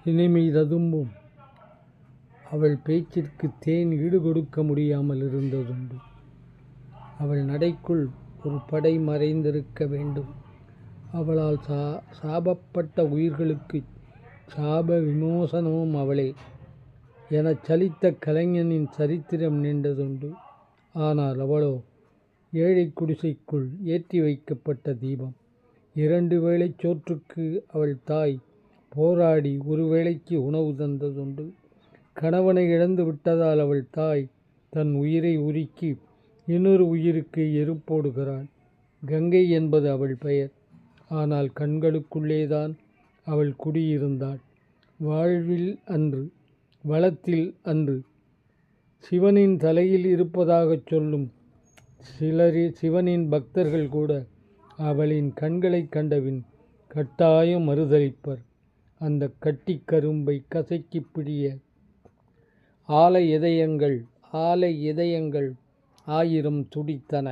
இனிமை ததும்பும் அவள் பேச்சிற்கு தேன் ஈடுகொடுக்க முடியாமல் இருந்ததுண்டு. அவள் நடைக்குள் ஒரு படை மறைந்திருக்க வேண்டும். அவளால் சாபப்பட்ட உயிர்களுக்கு சாப விமோசனமும் அவளே எனச் சலித்த கலைஞனின் சரித்திரம் நீண்டதுண்டு. ஆனால் அவளோ ஏழை குடிசைக்குள் ஏற்றி வைக்கப்பட்ட தீபம். 2 வேளை சோற்றுக்கு அவள் தாய் போராடி 1 வேளைக்கு உணவு தந்ததுண்டு. கணவனை இழந்து விட்டதால் அவள் தாய் தன் உயிரை உருக்கி இன்னொரு உயிருக்கு எருப்போடுகிறாள். கங்கை என்பது அவள் பெயர். ஆனால் கண்களுக்குள்ளேதான் அவள் குடியிருந்தாள். வாழ்வில் அன்று, வளத்தில் அன்று. சிவனின் தலையில் இருப்பதாகச் சொல்லும் சிவனின் பக்தர்கள் கூட அவளின் கண்களை கண்டபின் கட்டாயம் மறுதலிப்பர். அந்த கட்டிக் கரும்பை கசக்கி பிடிய ஆலை இதயங்கள் 1000 துடித்தன.